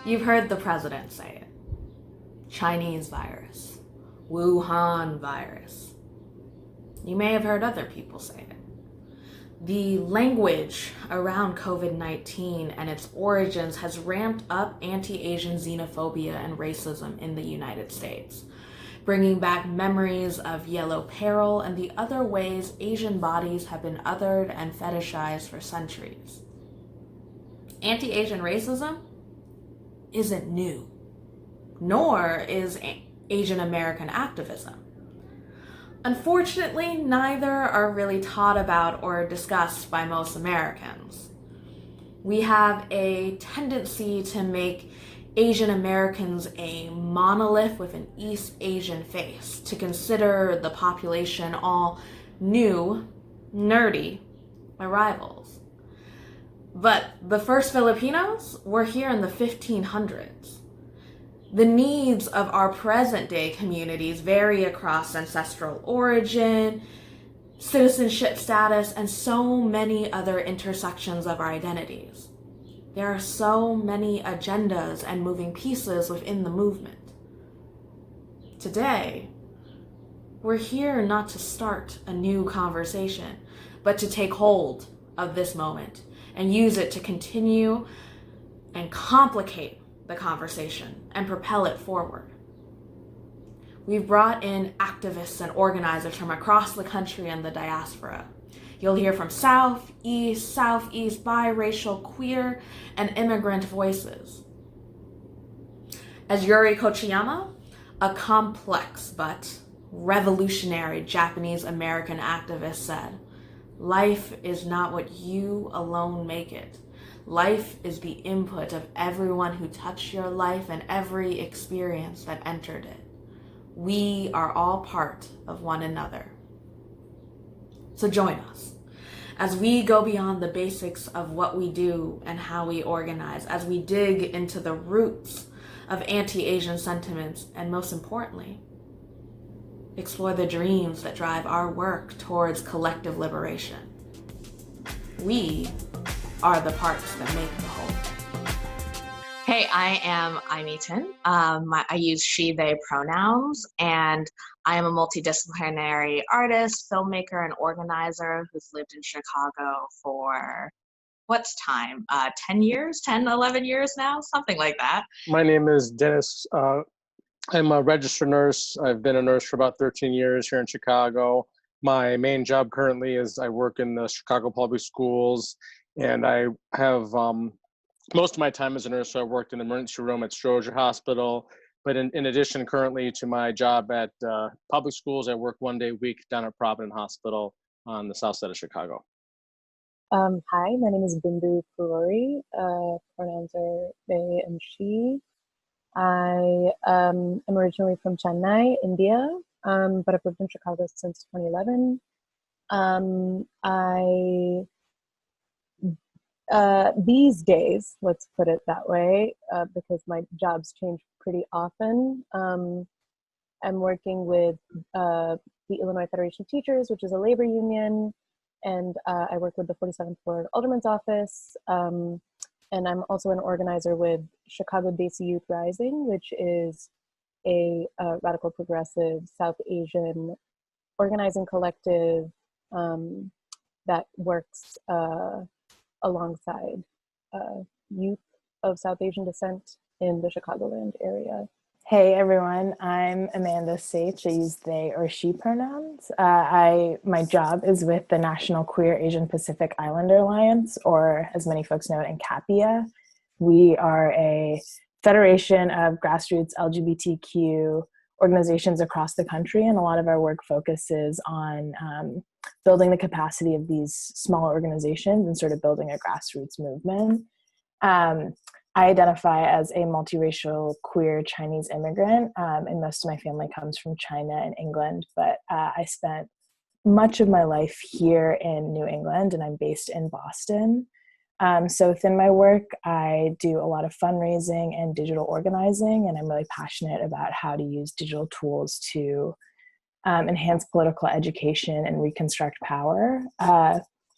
You've heard the president say it. Chinese virus. Wuhan virus. You may have heard other people say it. The language around COVID-19 and its origins has ramped up anti-Asian xenophobia and racism in the United States, bringing back memories of yellow peril and the other ways Asian bodies have been othered and fetishized for centuries. Anti-Asian racism isn't new, nor is Asian American activism. Unfortunately, neither are really taught about or discussed by most Americans. We have a tendency to make Asian Americans a monolith with an East Asian face, to consider the population all new, nerdy arrivals. But the first Filipinos were here in the 1500s. The needs of our present-day communities vary across ancestral origin, citizenship status, and so many other intersections of our identities. There are so many agendas and moving pieces within the movement. Today, we're here not to start a new conversation, but to take hold of this moment and use it to continue and complicate the conversation and propel it forward. We've brought in activists and organizers from across the country and the diaspora. You'll hear from Southeast, biracial, queer, and immigrant voices. As Yuri Kochiyama, a complex but revolutionary Japanese American activist, said, "Life is not what you alone make it. Life is the input of everyone who touched your life and every experience that entered it. We are all part of one another." So join us as we go beyond the basics of what we do and how we organize, as we dig into the roots of anti-Asian sentiments, and most importantly, explore the dreams that drive our work towards collective liberation. We are the parts that make the whole. Hey, I am Aimy. I use she, they pronouns, and I am a multidisciplinary artist, filmmaker, and organizer who's lived in Chicago for, 10 years, 10, 11 years now, something like that. My name is Dennis. I'm a registered nurse. I've been a nurse for about 13 years here in Chicago. My main job currently is I work in the Chicago Public Schools, and I have most of my time as a nurse, so I worked in the emergency room at Stroger Hospital. But in addition, currently to my job at public schools, I work 1 day a week down at Providence Hospital on the south side of Chicago. Hi, my name is Bindu Poroori. Pronouns are they and she. I am originally from Chennai, India, but I've lived in Chicago since 2011. These days, let's put it that way, because my jobs change pretty often. I'm working with the Illinois Federation of Teachers, which is a labor union, and I work with the 47th Ward Alderman's office. And I'm also an organizer with Chicago Desi Youth Rising, which is a radical progressive South Asian organizing collective that works alongside youth of South Asian descent in the Chicagoland area. Hey everyone, I'm Amanda Saich. I use they or she pronouns. My job is with the National Queer Asian Pacific Islander Alliance, or as many folks know it, NCAPIA. We are a federation of grassroots LGBTQ organizations across the country, and a lot of our work focuses on building the capacity of these small organizations and sort of building a grassroots movement. I identify as a multiracial queer Chinese immigrant, and most of my family comes from China and England, but I spent much of my life here in New England, and I'm based in Boston. So within my work, I do a lot of fundraising and digital organizing, and I'm really passionate about how to use digital tools to enhance political education and reconstruct power.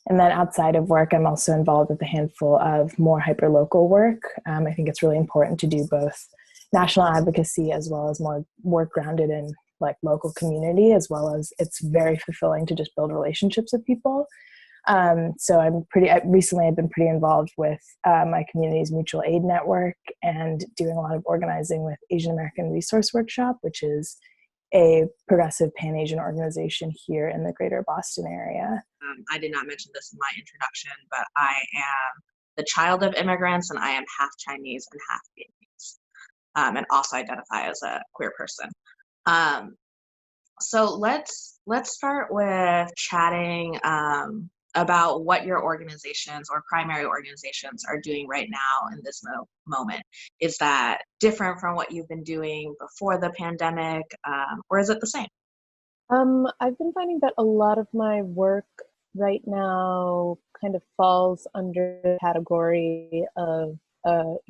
And then outside of work, I'm also involved with a handful of more hyperlocal work. I think it's really important to do both national advocacy as well as more work grounded in like local community, as well as it's very fulfilling to just build relationships with people. So recently I've been pretty involved with my community's mutual aid network and doing a lot of organizing with Asian American Resource Workshop, which is a progressive Pan-Asian organization here in the greater Boston area. I did not mention this in my introduction, but I am the child of immigrants and I am half Chinese and half Vietnamese, and also identify as a queer person. So let's start with chatting about what your organizations or primary organizations are doing right now in this moment. Is that different from what you've been doing before the pandemic, or is it the same? I've been finding that a lot of my work right now kind of falls under the category of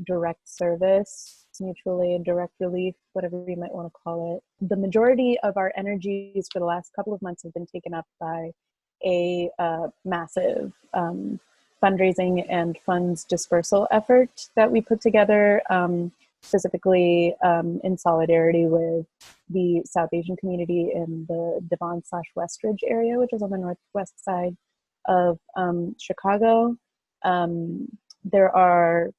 direct service, mutual aid, direct relief, whatever you might want to call it. The majority of our energies for the last couple of months have been taken up by a massive fundraising and funds dispersal effort that we put together, specifically in solidarity with the South Asian community in the Devon/Westridge area, which is on the northwest side of Chicago. There are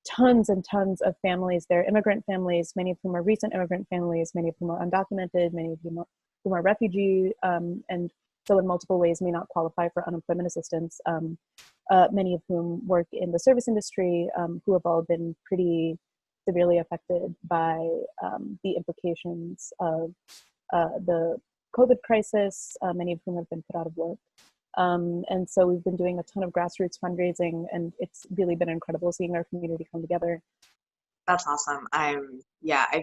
tons and tons of families. They're immigrant families, many of whom are recent immigrant families, many of whom are undocumented, many of whom are refugee, and so in multiple ways may not qualify for unemployment assistance, many of whom work in the service industry, who have all been pretty severely affected by the implications of the COVID crisis, many of whom have been put out of work. And so we've been doing a ton of grassroots fundraising, and it's really been incredible seeing our community come together. That's awesome. I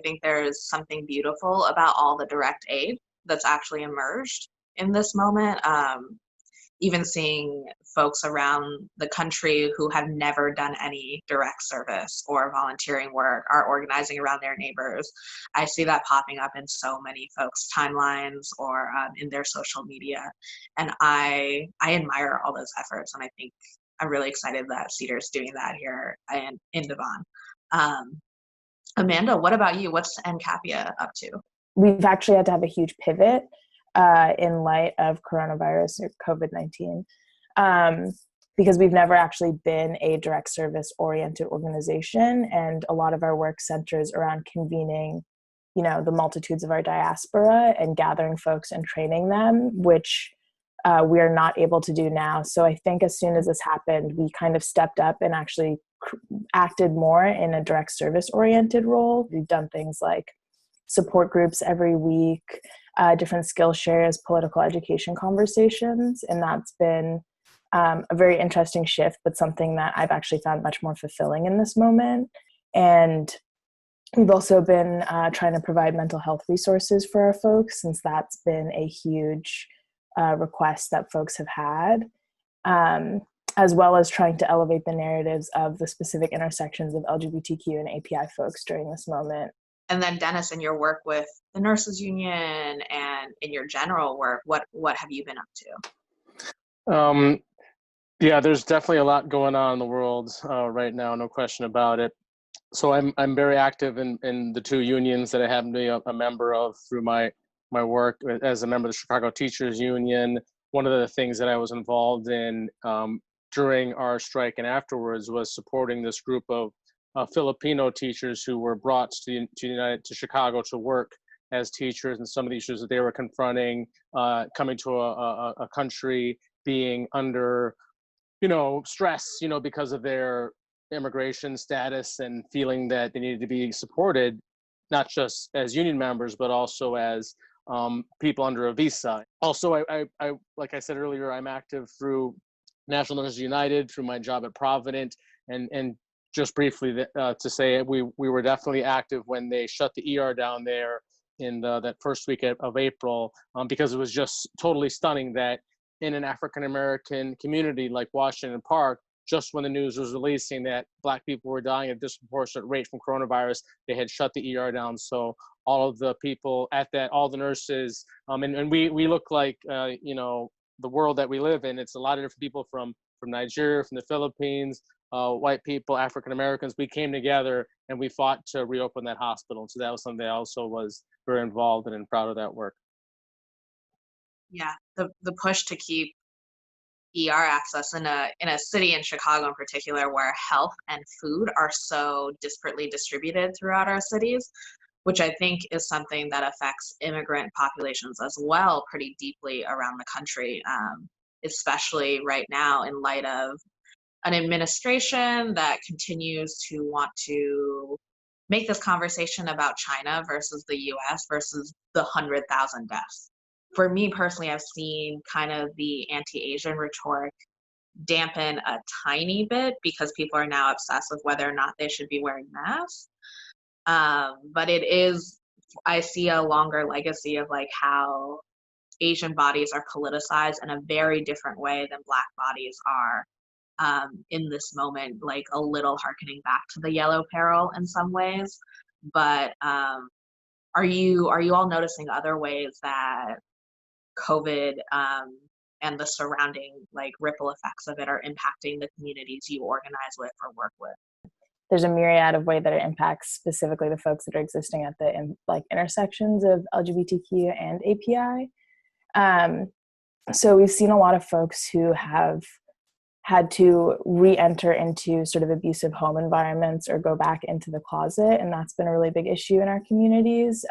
think there's something beautiful about all the direct aid that's actually emerged in this moment. Even seeing folks around the country who have never done any direct service or volunteering work are organizing around their neighbors. I see that popping up in so many folks' timelines or in their social media. And I admire all those efforts. And I think I'm really excited that Cedar's doing that here in Devon. Amanda, what about you? What's NCAPIA up to? We've actually had to have a huge pivot in light of coronavirus or COVID-19, because we've never actually been a direct service oriented organization. And a lot of our work centers around convening, the multitudes of our diaspora and gathering folks and training them, which we are not able to do now. So I think as soon as this happened, we kind of stepped up and actually acted more in a direct service oriented role. We've done things like support groups every week, different skill shares, political education conversations. And that's been a very interesting shift, but something that I've actually found much more fulfilling in this moment. And we've also been trying to provide mental health resources for our folks, since that's been a huge request that folks have had, as well as trying to elevate the narratives of the specific intersections of LGBTQ and API folks during this moment. And then Dennis, in your work with the nurses union and in your general work, what have you been up to? Yeah, there's definitely a lot going on in the world right now, no question about it. So I'm very active in the two unions that I happen to be a member of through my work as a member of the Chicago Teachers Union. One of the things that I was involved in during our strike and afterwards was supporting this group of Filipino teachers who were brought to Chicago to work as teachers, and some of the issues that they were confronting, coming to a country being under, stress, because of their immigration status, and feeling that they needed to be supported, not just as union members, but also as people under a visa. Also, I like I said earlier, I'm active through National Nurses United, through my job at Provident, and just briefly to say we were definitely active when they shut the ER down there in that first week of April, because it was just totally stunning that in an African-American community like Washington Park, just when the news was releasing that Black people were dying at a disproportionate rate from coronavirus, they had shut the ER down. So all of the people at that, all the nurses, and we look like, the world that we live in. It's a lot of different people from Nigeria, from the Philippines, white people, African Americans. We came together and we fought to reopen that hospital. And so that was something I also was very involved in and proud of that work. Yeah, the push to keep ER access in a city in Chicago in particular, where health and food are so disparately distributed throughout our cities, which I think is something that affects immigrant populations as well pretty deeply around the country, especially right now in light of an administration that continues to want to make this conversation about China versus the US versus the 100,000 deaths. For me personally, I've seen kind of the anti-Asian rhetoric dampen a tiny bit because people are now obsessed with whether or not they should be wearing masks. But it is, I see a longer legacy of like how Asian bodies are politicized in a very different way than Black bodies are in this moment, like a little harkening back to the yellow peril in some ways. But are you all noticing other ways that COVID and the surrounding like ripple effects of it are impacting the communities you organize with or work with? There's a myriad of ways that it impacts specifically the folks that are existing at the intersections of LGBTQ and API. So we've seen a lot of folks who have had to re-enter into sort of abusive home environments or go back into the closet, and that's been a really big issue in our communities.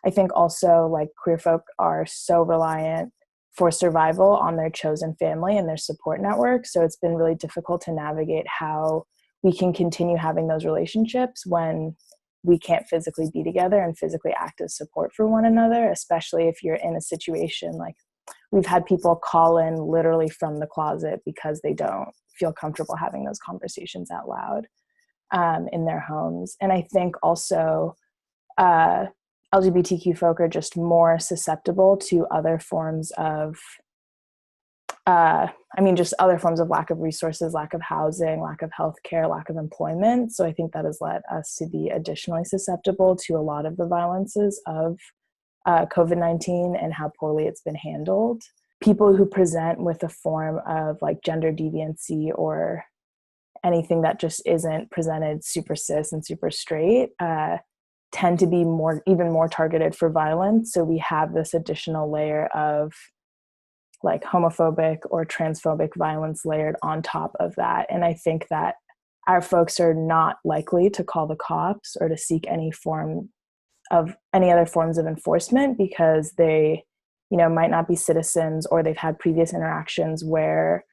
I think also like queer folk are so reliant for survival on their chosen family and their support network, so it's been really difficult to navigate how we can continue having those relationships when we can't physically be together and physically act as support for one another, especially if you're in a situation like we've had people call in literally from the closet because they don't feel comfortable having those conversations out loud in their homes. And I think also LGBTQ folk are just more susceptible to other forms of just other forms of lack of resources, lack of housing, lack of healthcare, lack of employment. So I think that has led us to be additionally susceptible to a lot of the violences of COVID-19 and how poorly it's been handled. People who present with a form of like gender deviancy or anything that just isn't presented super cis and super straight tend to be even more targeted for violence. So we have this additional layer of like homophobic or transphobic violence layered on top of that. And I think that our folks are not likely to call the cops or to seek any other forms of enforcement because they, might not be citizens or they've had previous interactions where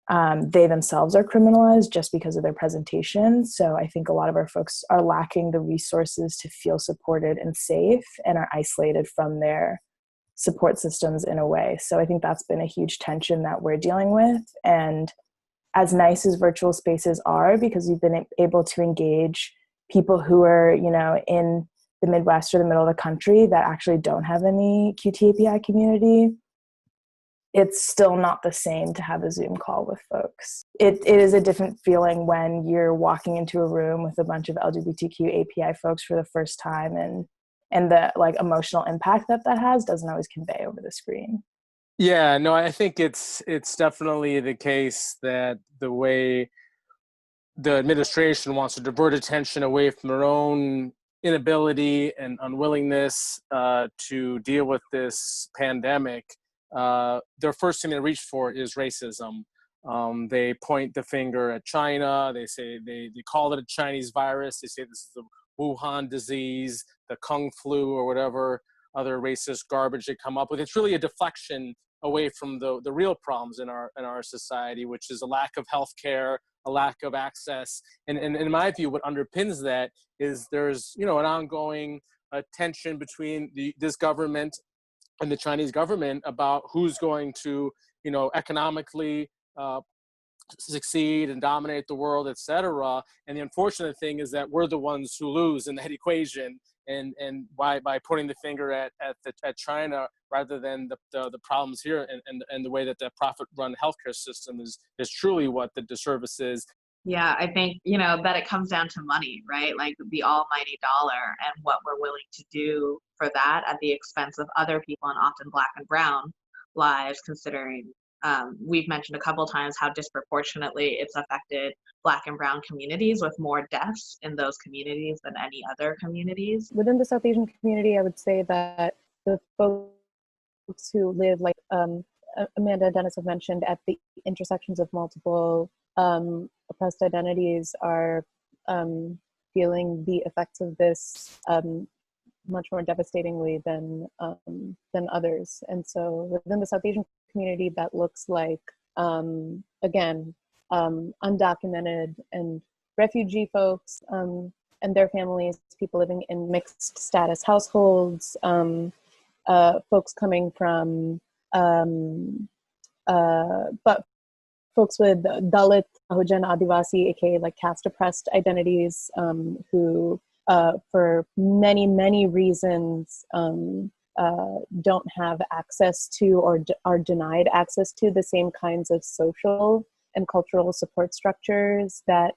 they themselves are criminalized just because of their presentation. So I think a lot of our folks are lacking the resources to feel supported and safe and are isolated from their support systems in a way. So I think that's been a huge tension that we're dealing with. And as nice as virtual spaces are, because we've been able to engage people who are, in the Midwest or the middle of the country that actually don't have any QTAPI community, it's still not the same to have a Zoom call with folks. It is a different feeling when you're walking into a room with a bunch of LGBTQ API folks for the first time and the like emotional impact that has doesn't always convey over the screen. Yeah, no, I think it's definitely the case that the way the administration wants to divert attention away from their own inability and unwillingness to deal with this pandemic, their first thing they reach for is racism. They point the finger at China. They say they call it a Chinese virus. They say this is the Wuhan disease, the Kung flu, or whatever other racist garbage they come up with. It's really a deflection away from the real problems in our society, which is a lack of healthcare, a lack of access. And in my view, what underpins that is there's an ongoing tension between this government and the Chinese government about who's going to economically succeed and dominate the world, et cetera. And the unfortunate thing is that we're the ones who lose in that equation. And by pointing the finger at China rather than the problems here and the way that the profit-run healthcare system is truly what the disservice is. Yeah, I think, that it comes down to money, right? Like the almighty dollar and what we're willing to do for that at the expense of other people and often Black and brown lives, considering we've mentioned a couple times how disproportionately it's affected Black and Brown communities, with more deaths in those communities than any other communities. Within the South Asian community, I would say that the folks who live, like Amanda and Dennis have mentioned, at the intersections of multiple oppressed identities are feeling the effects of this much more devastatingly than others. And so within the South Asian community, that looks like, again, undocumented and refugee folks and their families, people living in mixed status households, folks coming from, but folks with Dalit, Ahujan, Adivasi, aka like caste oppressed identities, who for many, many reasons don't have access to or are denied access to the same kinds of social and cultural support structures that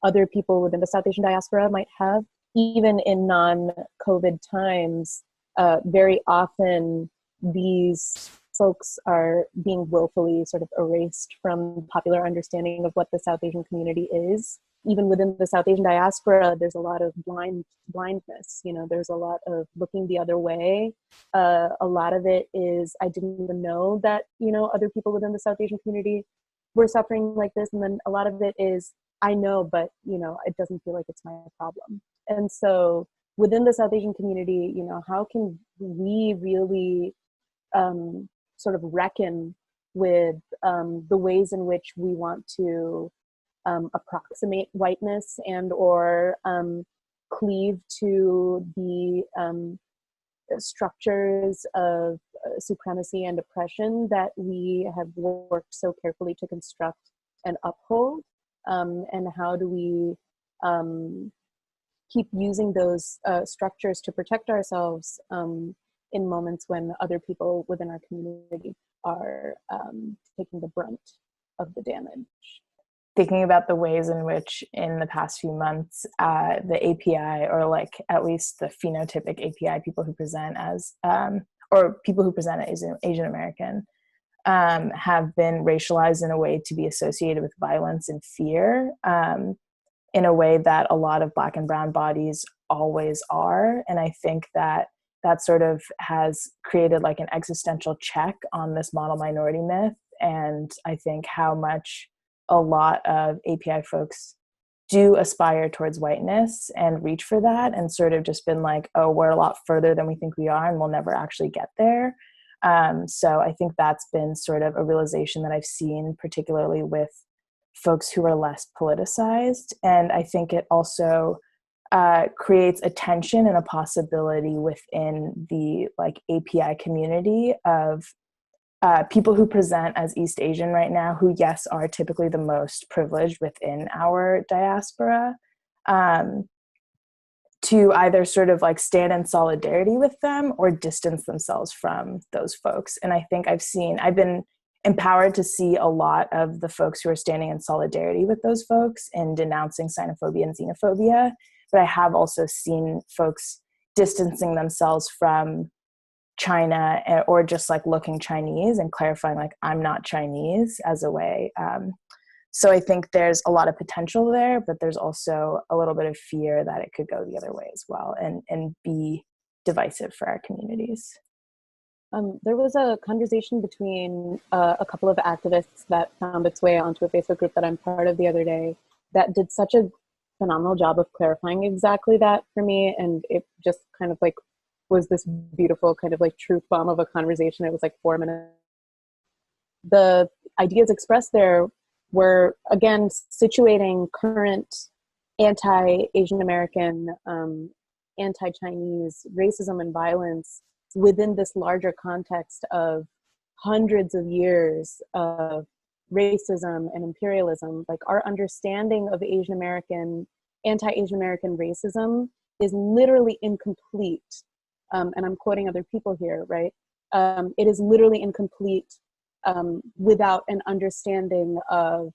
other people within the South Asian diaspora might have. Even in non-COVID times, very often these folks are being willfully sort of erased from popular understanding of what the South Asian community is. Even within the South Asian diaspora, there's a lot of blindness. You know, there's a lot of looking the other way. A lot of it is, I didn't even know that, you know, other people within the South Asian community were suffering like this. And then a lot of it is, I know, but, you know, it doesn't feel like it's my problem. And so within the South Asian community, you know, how can we really sort of reckon with the ways in which we want to approximate whiteness and or cleave to the structures of supremacy and oppression that we have worked so carefully to construct and uphold, and how do we keep using those structures to protect ourselves in moments when other people within our community are taking the brunt of the damage. Thinking about the ways in which in the past few months, the API, or like at least the phenotypic API, people who present as, or people who present as Asian American, have been racialized in a way to be associated with violence and fear, in a way that a lot of Black and Brown bodies always are. And I think that that sort of has created like an existential check on this model minority myth. And I think how much a lot of API folks do aspire towards whiteness and reach for that, and sort of just been like, oh, we're a lot further than we think we are and we'll never actually get there. So I think that's been sort of a realization that I've seen, particularly with folks who are less politicized. And I think it also creates a tension and a possibility within the like API community of people who present as East Asian right now, who, yes, are typically the most privileged within our diaspora, to either sort of like stand in solidarity with them or distance themselves from those folks. And I think I've been empowered to see a lot of the folks who are standing in solidarity with those folks and denouncing xenophobia and xenophobia. But I have also seen folks distancing themselves from China, or just like looking Chinese and clarifying like, I'm not Chinese as a way. So I think there's a lot of potential there, but there's also a little bit of fear that it could go the other way as well and be divisive for our communities. There was a conversation between a couple of activists that found its way onto a Facebook group that I'm part of the other day that did such a phenomenal job of clarifying exactly that for me. And it just kind of like was this beautiful kind of like truth bomb of a conversation. It was like 4 minutes. The ideas expressed there were, again, situating current anti-Asian American, anti-Chinese racism and violence within this larger context of hundreds of years of racism and imperialism. Like, our understanding of Asian American, anti-Asian American racism is literally incomplete. And I'm quoting other people here, right? It is literally incomplete without an understanding of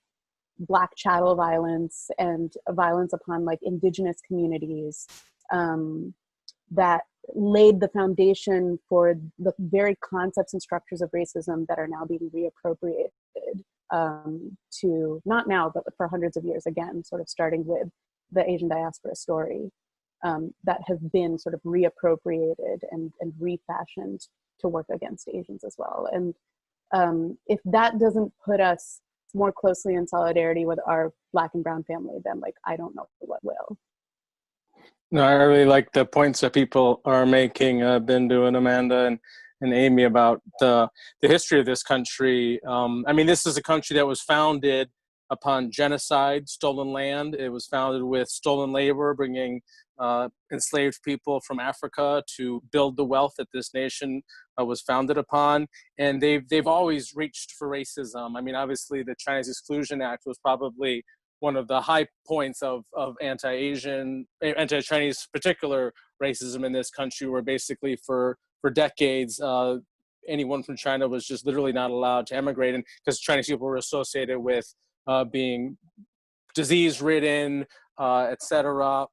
Black chattel violence and violence upon like indigenous communities that laid the foundation for the very concepts and structures of racism that are now being reappropriated to, not now, but for hundreds of years, again, sort of starting with the Asian diaspora story, that have been sort of reappropriated and refashioned to work against Asians as well. And if that doesn't put us more closely in solidarity with our Black and Brown family, then like, I don't know what will. No, I really like the points that people are making, Bindu and Amanda and Aimy, about the history of this country. I mean, this is a country that was founded upon genocide, stolen land. It was founded with stolen labor, bringing enslaved people from Africa to build the wealth that this nation was founded upon. And they've always reached for racism. I mean, obviously, the Chinese Exclusion Act was probably one of the high points of anti-Asian, anti-Chinese particular racism in this country, where basically for decades, anyone from China was just literally not allowed to emigrate, and because Chinese people were associated with being disease-ridden, etc.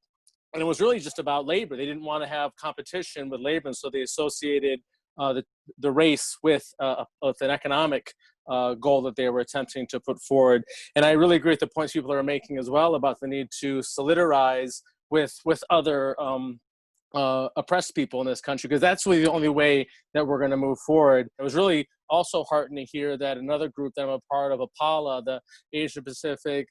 And it was really just about labor. They didn't want to have competition with labor, and so they associated the race with an economic goal that they were attempting to put forward. And I really agree with the points people are making as well about the need to solidarize with other oppressed people in this country, because that's really the only way that we're going to move forward. It was really also heartening to hear that another group that I'm a part of, AAPI, the Asia Pacific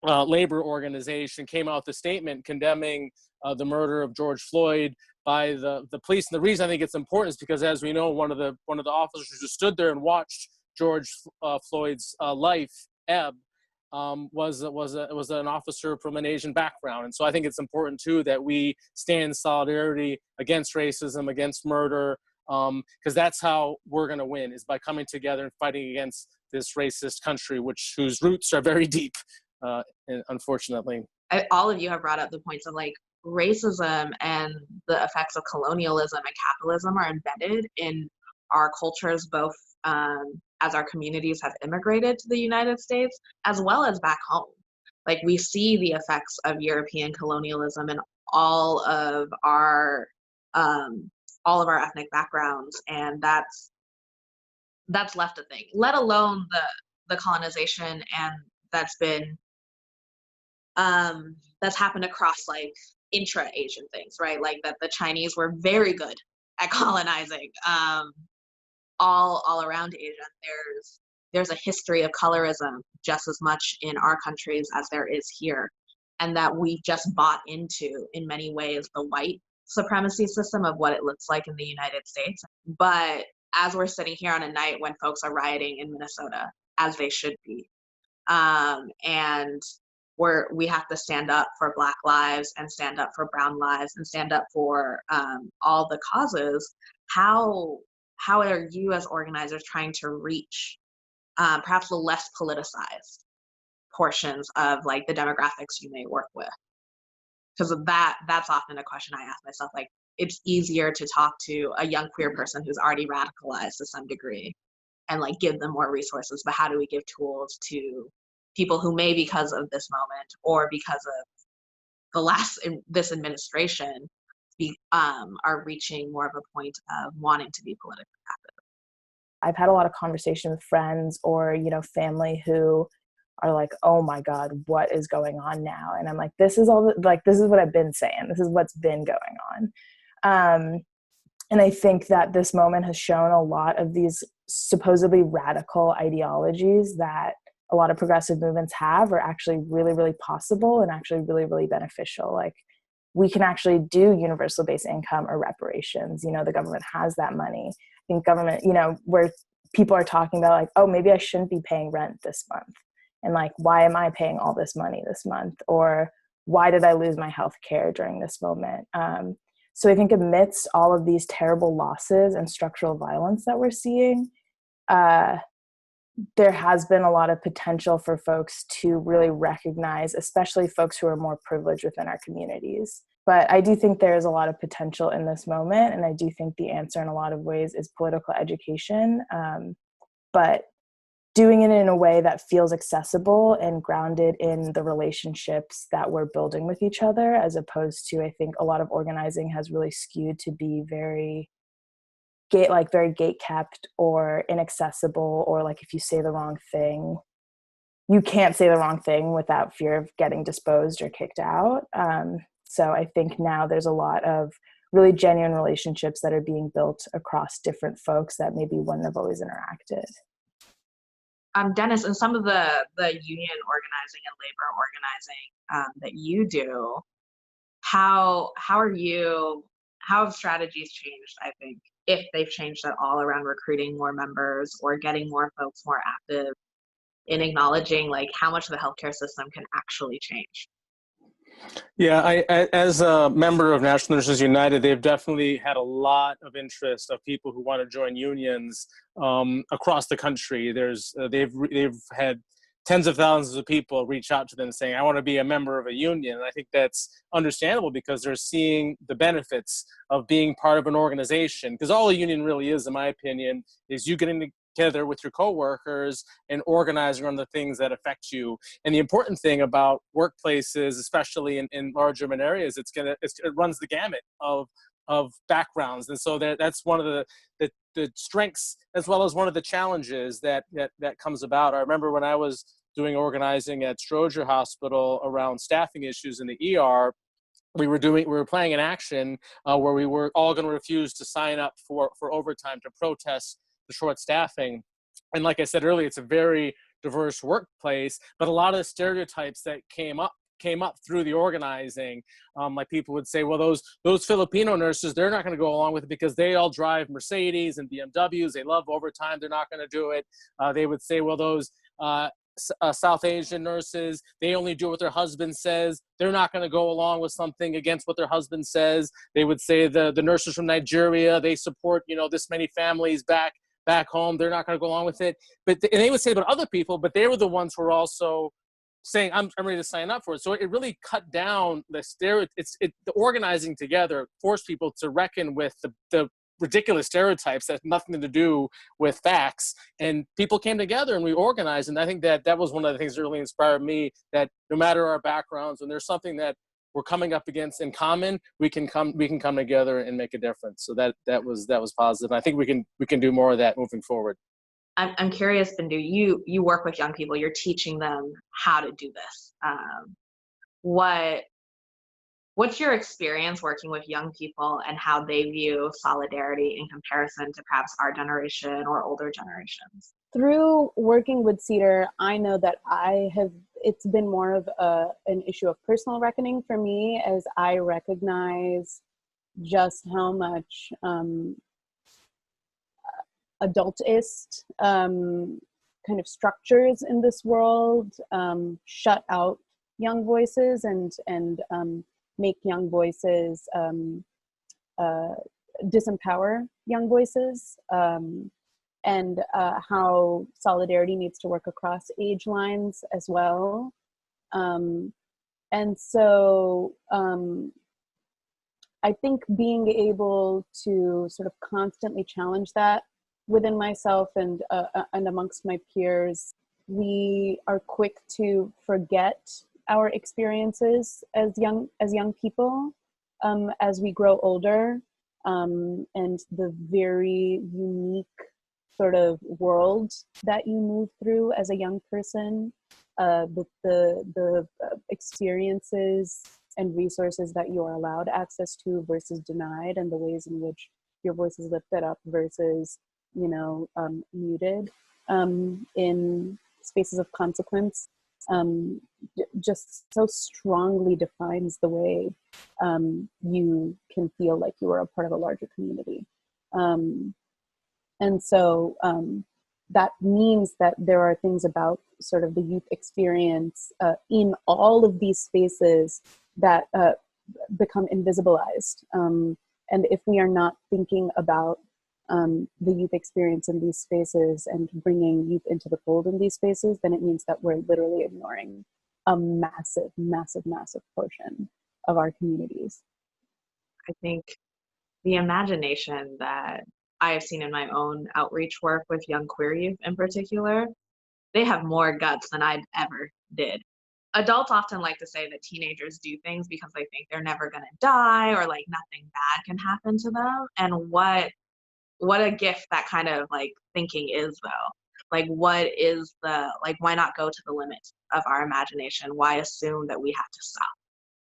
labor organization, came out with a statement condemning the murder of George Floyd by the police. And the reason I think it's important is because, as we know, one of the officers who stood there and watched George Floyd's life ebb was an officer from an Asian background. And so I think it's important too that we stand in solidarity against racism, against murder, because that's how we're going to win, is by coming together and fighting against this racist country, whose roots are very deep, unfortunately. All of you have brought up the points of like racism and the effects of colonialism and capitalism are embedded in our cultures, both as our communities have immigrated to the United States, as well as back home. Like, we see the effects of European colonialism in all of our ethnic backgrounds, and that's left a thing. Let alone the colonization and that's been that's happened across like intra-Asian things, right? Like that the Chinese were very good at colonizing all around Asia. There's a history of colorism just as much in our countries as there is here, and that we just bought into, in many ways, the white supremacy system of what it looks like in the United States. But as we're sitting here on a night when folks are rioting in Minnesota, as they should be, and we have to stand up for Black lives and stand up for brown lives and stand up for all the causes, how are you as organizers trying to reach perhaps the less politicized portions of like the demographics you may work with? Because that's often a question I ask myself. Like, it's easier to talk to a young queer person who's already radicalized to some degree and like give them more resources, but how do we give tools to people who may, because of this moment or because of this administration, are reaching more of a point of wanting to be politically active? I've had a lot of conversation with friends or, family who are like, oh my God, what is going on now? And I'm like, this is what I've been saying. This is what's been going on. And I think that this moment has shown a lot of these supposedly radical ideologies that a lot of progressive movements have are actually really, really possible and actually really, really beneficial. Like, we can actually do universal basic income or reparations. The government has that money. I think government, where people are talking about like, oh, maybe I shouldn't be paying rent this month. And like, why am I paying all this money this month? Or why did I lose my health care during this moment? So I think amidst all of these terrible losses and structural violence that we're seeing, there has been a lot of potential for folks to really recognize, especially folks who are more privileged within our communities. But I do think there is a lot of potential in this moment, and I do think the answer in a lot of ways is political education. But doing it in a way that feels accessible and grounded in the relationships that we're building with each other, as opposed to, I think a lot of organizing has really skewed to be very gate kept or inaccessible, or like if you say the wrong thing, you can't say the wrong thing without fear of getting disposed or kicked out. So I think now there's a lot of really genuine relationships that are being built across different folks that maybe wouldn't have always interacted. Dennis, and some of the union organizing and labor organizing that you do, how have strategies changed, I think, if they've changed at all, around recruiting more members or getting more folks more active in acknowledging like how much the healthcare system can actually change? Yeah, as a member of National Nurses United, they've definitely had a lot of interest of people who want to join unions across the country. They've had tens of thousands of people reach out to them saying, I want to be a member of a union. And I think that's understandable because they're seeing the benefits of being part of an organization. Because all a union really is, in my opinion, is you getting together with your coworkers and organizing on the things that affect you. And the important thing about workplaces, especially in large urban areas, it runs the gamut of backgrounds. And so that's one of the strengths, as well as one of the challenges that comes about. I remember when I was doing organizing at Stroger Hospital around staffing issues in the ER, we were playing an action where we were all going to refuse to sign up for overtime to protest the short staffing. And like I said earlier, it's a very diverse workplace, but a lot of the stereotypes that came up through the organizing, like people would say, well, those Filipino nurses, they're not going to go along with it because they all drive Mercedes and BMWs. They love overtime. They're not going to do it. They would say, well, those South Asian nurses, they only do what their husband says. They're not going to go along with something against what their husband says. They would say the nurses from Nigeria, they support, this many families back home. They're not going to go along with it. And they would say about other people, but they were the ones who were also saying, I'm ready to sign up for it. So it really cut down the the organizing together forced people to reckon with the ridiculous stereotypes that have nothing to do with facts. And people came together and we organized. And I think that was one of the things that really inspired me, that no matter our backgrounds, when there's something that we're coming up against in common, we can come together and make a difference. So that was positive. And I think we can do more of that moving forward. I'm curious, Bindu, you work with young people, you're teaching them how to do this. What's your experience working with young people and how they view solidarity in comparison to perhaps our generation or older generations? Through working with CDYR, I know that it's been more of an issue of personal reckoning for me, as I recognize just how much adultist kind of structures in this world shut out young voices and make young voices, disempower young voices, and how solidarity needs to work across age lines as well. And so I think being able to sort of constantly challenge that within myself and amongst my peers, we are quick to forget our experiences as young people as we grow older, and the very unique sort of world that you move through as a young person, the experiences and resources that you are allowed access to versus denied, and the ways in which your voice is lifted up versus muted in spaces of consequence, just so strongly defines the way you can feel like you are a part of a larger community. And so that means that there are things about sort of the youth experience in all of these spaces that become invisibilized. And if we are not thinking about the youth experience in these spaces and bringing youth into the fold in these spaces, then it means that we're literally ignoring a massive, massive, massive portion of our communities. I think the imagination that I have seen in my own outreach work with young queer youth in particular they have more guts than I ever did. Adults often like to say that teenagers do things because they think they're never going to die or like nothing bad can happen to them. And what a gift that kind of like thinking is, though. Like, what is like, why not go to the limit of our imagination? Why assume that we have to stop?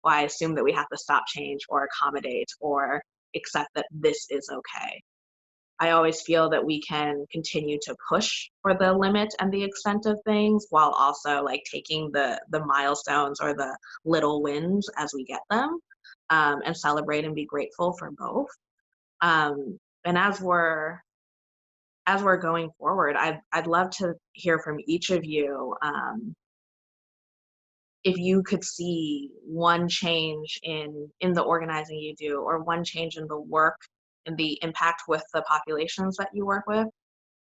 Why assume that we have to stop change or accommodate or accept that this is okay? I always feel that we can continue to push for the limit and the extent of things while also like taking the milestones or the little wins as we get them, and celebrate and be grateful for both. And as we're going forward, I'd love to hear from each of you. If you could see one change in the organizing you do, or one change in the work and the impact with the populations that you work with,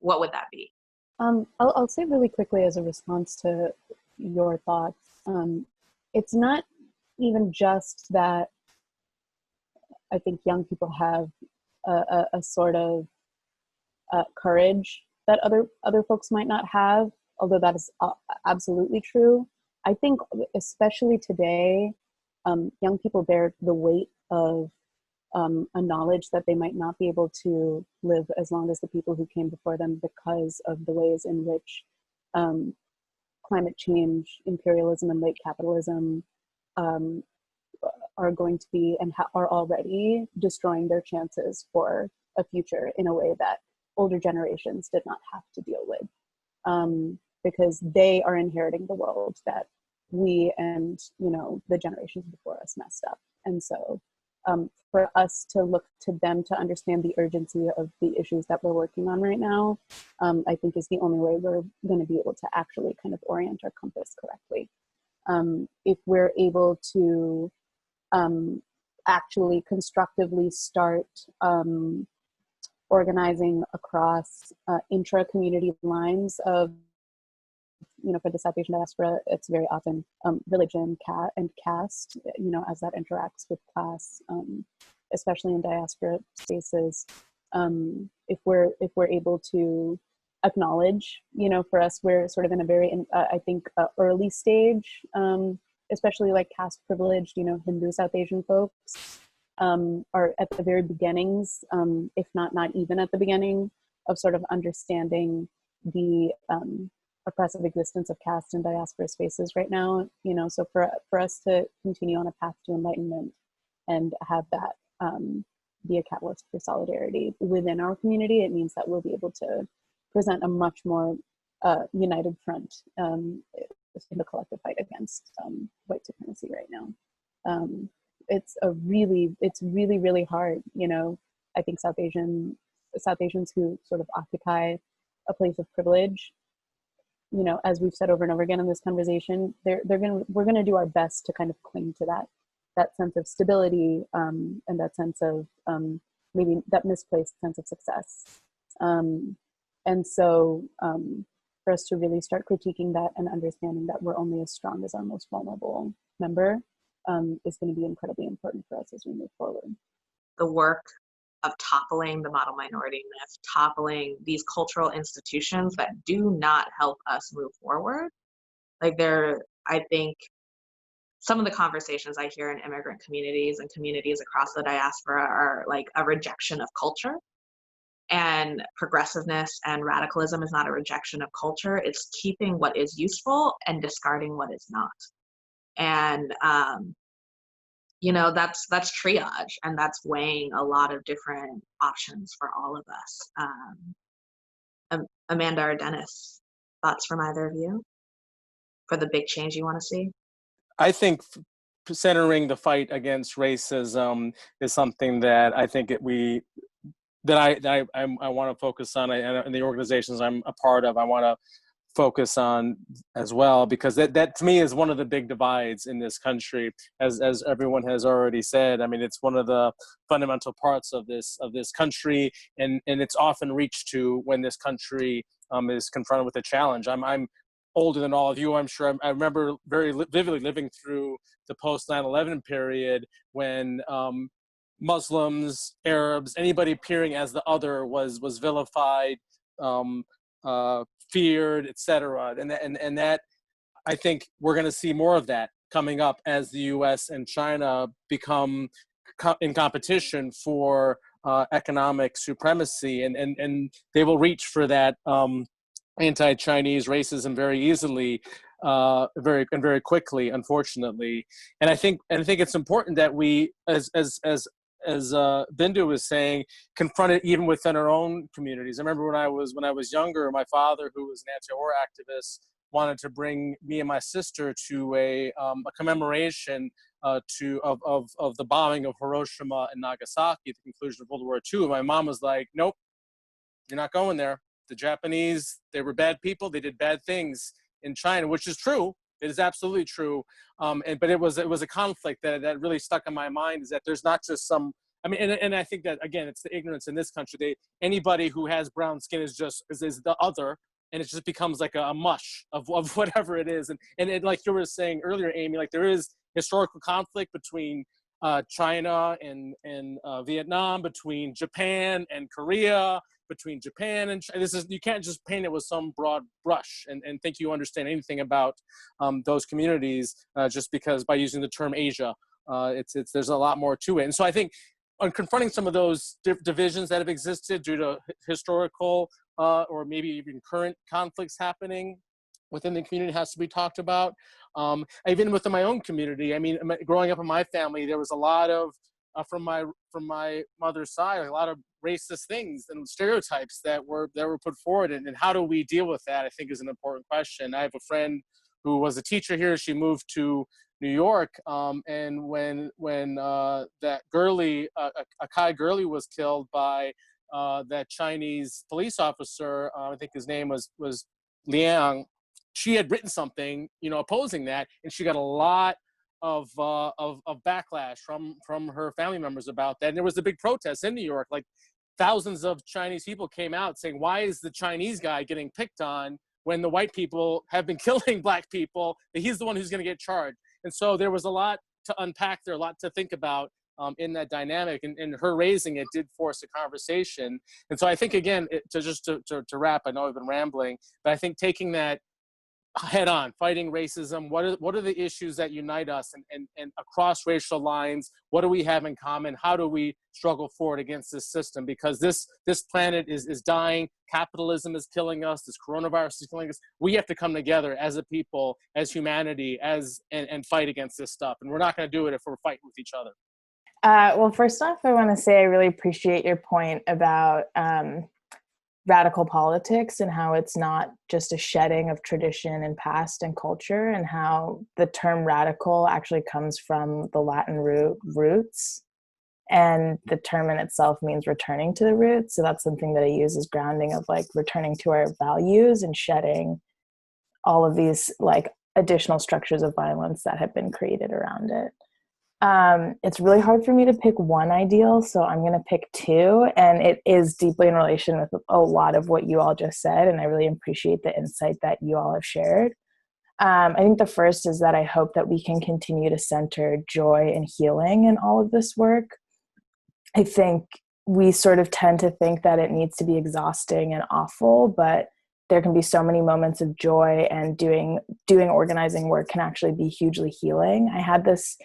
what would that be? I'll say really quickly as a response to your thoughts. It's not even just that I think young people have a sort of courage that other folks might not have, although that is absolutely true. I think especially today, young people bear the weight of a knowledge that they might not be able to live as long as the people who came before them because of the ways in which climate change, imperialism, and late capitalism are going to be and are already destroying their chances for a future in a way that older generations did not have to deal with, because they are inheriting the world that we and the generations before us messed up. And so for us to look to them to understand the urgency of the issues that we're working on right now, I think is the only way we're going to be able to actually kind of orient our compass correctly. If we're able to actually constructively start organizing across intra-community lines of, for the South Asian diaspora, it's very often religion and caste, as that interacts with class, especially in diaspora spaces. If we're able to acknowledge, for us, we're sort of in a very, I think, early stage, especially like caste privileged, Hindu South Asian folks are at the very beginnings, if not even at the beginning, of sort of understanding the oppressive existence of caste in diaspora spaces right now. So for us to continue on a path to enlightenment and have that be a catalyst for solidarity within our community, it means that we'll be able to present a much more united front in the collective fight against white supremacy right now. It's really, really hard. I think South Asians who sort of occupy a place of privilege, as we've said over and over again in this conversation, we're gonna do our best to kind of cling to that sense of stability, and that sense of maybe that misplaced sense of success. And so for us to really start critiquing that and understanding that we're only as strong as our most vulnerable member is going to be incredibly important for us as we move forward. The work of toppling the model minority myth, toppling these cultural institutions that do not help us move forward. I think some of the conversations I hear in immigrant communities and communities across the diaspora are like a rejection of culture. And progressiveness and radicalism is not a rejection of culture. It's keeping what is useful and discarding what is not. And that's triage, and that's weighing a lot of different options for all of us. Amanda or Dennis, thoughts from either of you for the big change you want to see? I think centering the fight against racism is something that I think I want to focus on, and the organizations I'm a part of, I want to focus on as well, because that to me is one of the big divides in this country, as everyone has already said. I mean, it's one of the fundamental parts of this country, and it's often reached to when this country is confronted with a challenge. I'm older than all of you, I'm sure. I remember very vividly living through the post 9/11 period when Muslims, Arabs, anybody appearing as the other was vilified, feared, etc. And that I think we're going to see more of that coming up as the U.S. and China become in competition for economic supremacy, and they will reach for that anti-Chinese racism very easily, very quickly, unfortunately. And I think it's important that we, as Bindu was saying, confront it even within our own communities. I remember when I was younger, my father, who was an anti-war activist, wanted to bring me and my sister to a commemoration of the bombing of Hiroshima and Nagasaki at the conclusion of World War II. And my mom was like, "Nope, you're not going there. The Japanese, they were bad people. They did bad things in China," which is true. It is absolutely true. But it was a conflict that really stuck in my mind, is that there's not just some, I mean, and I think that, again, it's the ignorance in this country. Anybody who has brown skin is the other, and it just becomes like a mush of whatever it is. And it, like you were saying earlier, Amy, like there is historical conflict between China and Vietnam, between Japan and Korea, between Japan and China. You can't just paint it with some broad brush and think you understand anything about those communities just because by using the term Asia. There's a lot more to it. And so I think on confronting some of those divisions that have existed due to historical or maybe even current conflicts happening within the community has to be talked about. Even within my own community, I mean, growing up in my family, there was a lot of, from my mother's side, a lot of racist things and stereotypes that were put forward. And how do we deal with that, I think, is an important question. I have a friend who was a teacher here. She moved to New York, and when that girlie, Akai girlie, was killed by that Chinese police officer, I think his name was Liang. She had written something, opposing that, and she got a lot of backlash from her family members about that. And there was a big protest in New York. Like thousands of Chinese people came out saying, "Why is the Chinese guy getting picked on when the white people have been killing black people? He's the one who's going to get charged." And so there was a lot to unpack there, a lot to think about in that dynamic. And her raising it did force a conversation. And so I think, again, to wrap, I know I've been rambling, but I think taking that head on, fighting racism, what are the issues that unite us, and across racial lines, what do we have in common? How do we struggle forward against this system? Because this planet is dying. Capitalism is killing us. This coronavirus is killing us. We have to come together as a people, as humanity, and fight against this stuff. And we're not going to do it if we're fighting with each other. Well, first off, I want to say I really appreciate your point about radical politics and how it's not just a shedding of tradition and past and culture, and how the term radical actually comes from the Latin root roots, and the term in itself means returning to the roots. So that's something that I use as grounding of like returning to our values and shedding all of these like additional structures of violence that have been created around it. It's really hard for me to pick one ideal, so I'm going to pick two, and it is deeply in relation with a lot of what you all just said, and I really appreciate the insight that you all have shared. I think the first is that I hope that we can continue to center joy and healing in all of this work. I think we sort of tend to think that it needs to be exhausting and awful, but there can be so many moments of joy, and doing organizing work can actually be hugely healing. I had this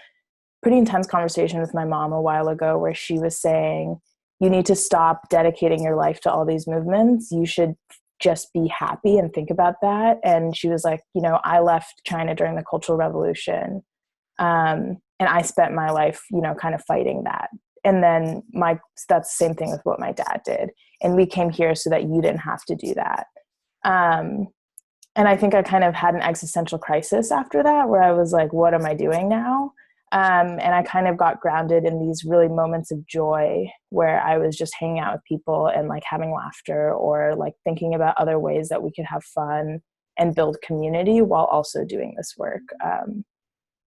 pretty intense conversation with my mom a while ago where she was saying, you need to stop dedicating your life to all these movements. You should just be happy and think about that. And she was like, I left China during the Cultural Revolution. And I spent my life, kind of fighting that. And then that's the same thing with what my dad did. And we came here so that you didn't have to do that. And I think I kind of had an existential crisis after that, where I was like, what am I doing now? And I kind of got grounded in these really moments of joy where I was just hanging out with people and like having laughter, or like thinking about other ways that we could have fun and build community while also doing this work.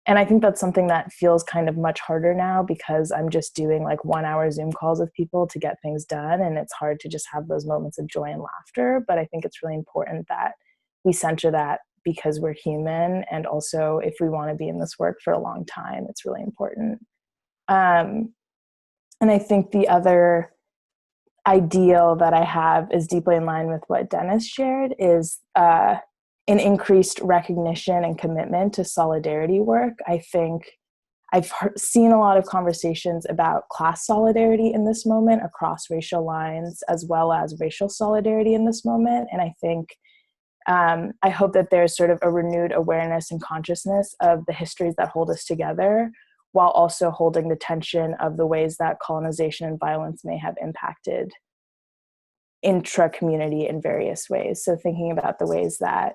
And I think that's something that feels kind of much harder now, because I'm just doing like 1 hour Zoom calls with people to get things done. And it's hard to just have those moments of joy and laughter. But I think it's really important that we center that, because we're human. And also, if we want to be in this work for a long time, it's really important. And I think the other ideal that I have is deeply in line with what Dennis shared, is an increased recognition and commitment to solidarity work. I think I've seen a lot of conversations about class solidarity in this moment across racial lines, as well as racial solidarity in this moment. And I think, I hope that there's sort of a renewed awareness and consciousness of the histories that hold us together, while also holding the tension of the ways that colonization and violence may have impacted intra-community in various ways. So thinking about the ways that,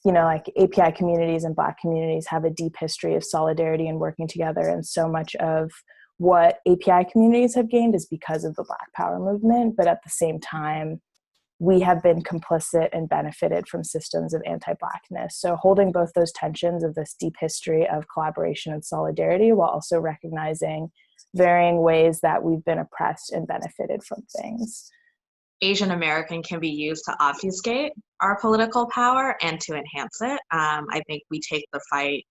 like API communities and Black communities have a deep history of solidarity and working together. And so much of what API communities have gained is because of the Black Power movement. But at the same time, we have been complicit and benefited from systems of anti-Blackness. So holding both those tensions of this deep history of collaboration and solidarity, while also recognizing varying ways that we've been oppressed and benefited from things. Asian American can be used to obfuscate our political power and to enhance it. I think we take the fight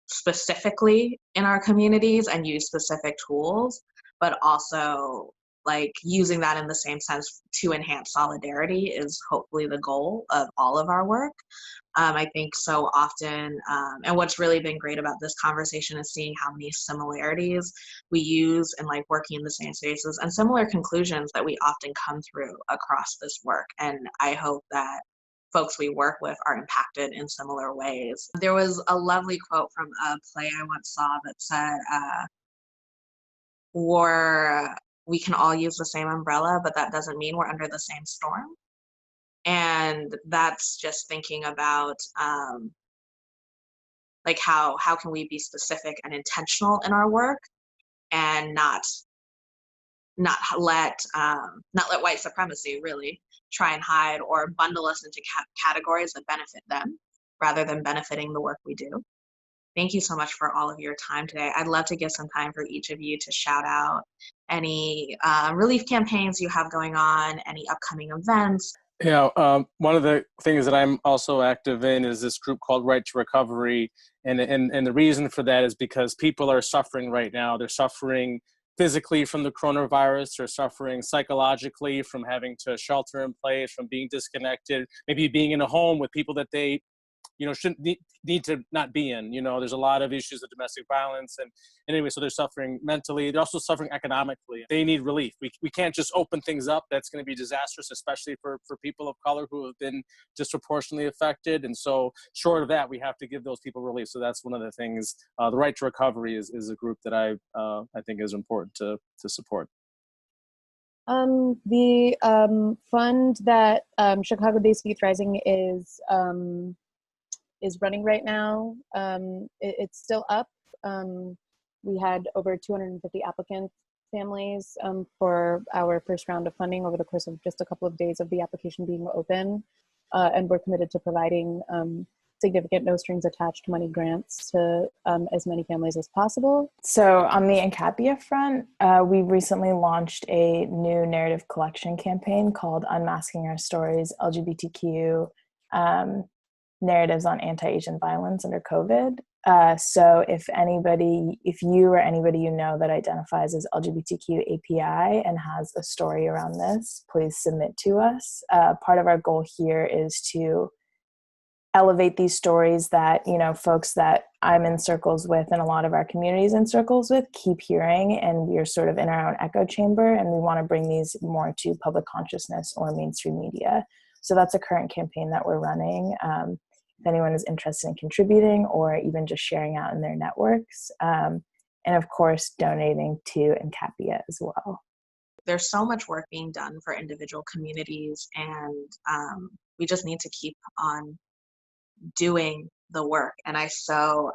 specifically in our communities and use specific tools, but also like using that in the same sense to enhance solidarity is hopefully the goal of all of our work. I think so often, and what's really been great about this conversation is seeing how many similarities we use in like working in the same spaces and similar conclusions that we often come through across this work. And I hope that folks we work with are impacted in similar ways. There was a lovely quote from a play I once saw that said, we can all use the same umbrella, but that doesn't mean we're under the same storm. And that's just thinking about like how can we be specific and intentional in our work and not let white supremacy really try and hide or bundle us into categories that benefit them rather than benefiting the work we do. Thank you so much for all of your time today. I'd love to give some time for each of you to shout out any relief campaigns you have going on, any upcoming events. Yeah, one of the things that I'm also active in is this group called Right to Recovery. And the reason for that is because people are suffering right now. They're suffering physically from the coronavirus. They're suffering psychologically from having to shelter in place, from being disconnected, maybe being in a home with people that they shouldn't need to not be in. There's a lot of issues of domestic violence. And anyway, so they're suffering mentally. They're also suffering economically. They need relief. We can't just open things up. That's going to be disastrous, especially for people of color who have been disproportionately affected. And so short of that, we have to give those people relief. So that's one of the things. The Right to Recovery is a group that I think is important to support. The fund that Chicago Based Youth Rising is running right now. It's still up. We had over 250 applicant families for our first round of funding over the course of just a couple of days of the application being open. And we're committed to providing significant no strings attached money grants to as many families as possible. So on the Encapia front, we recently launched a new narrative collection campaign called Unmasking Our Stories, LGBTQ narratives on anti-Asian violence under COVID. So if you or anybody you know that identifies as LGBTQ API and has a story around this, please submit to us. Part of our goal here is to elevate these stories that, folks that I'm in circles with and a lot of our communities in circles with keep hearing, and we're sort of in our own echo chamber, and we want to bring these more to public consciousness or mainstream media. So that's a current campaign that we're running. If anyone is interested in contributing or even just sharing out in their networks. And of course, donating to Encapia as well. There's so much work being done for individual communities, and we just need to keep on doing the work. And I so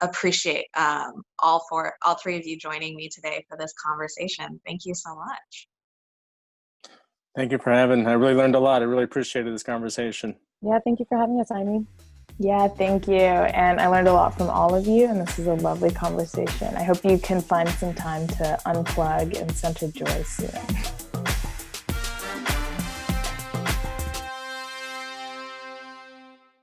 appreciate all three of you joining me today for this conversation. Thank you so much. Thank you for having. I really learned a lot. I really appreciated this conversation. Yeah, thank you for having us, Aimy. Yeah, thank you. And I learned a lot from all of you, and this is a lovely conversation. I hope you can find some time to unplug and center joy soon.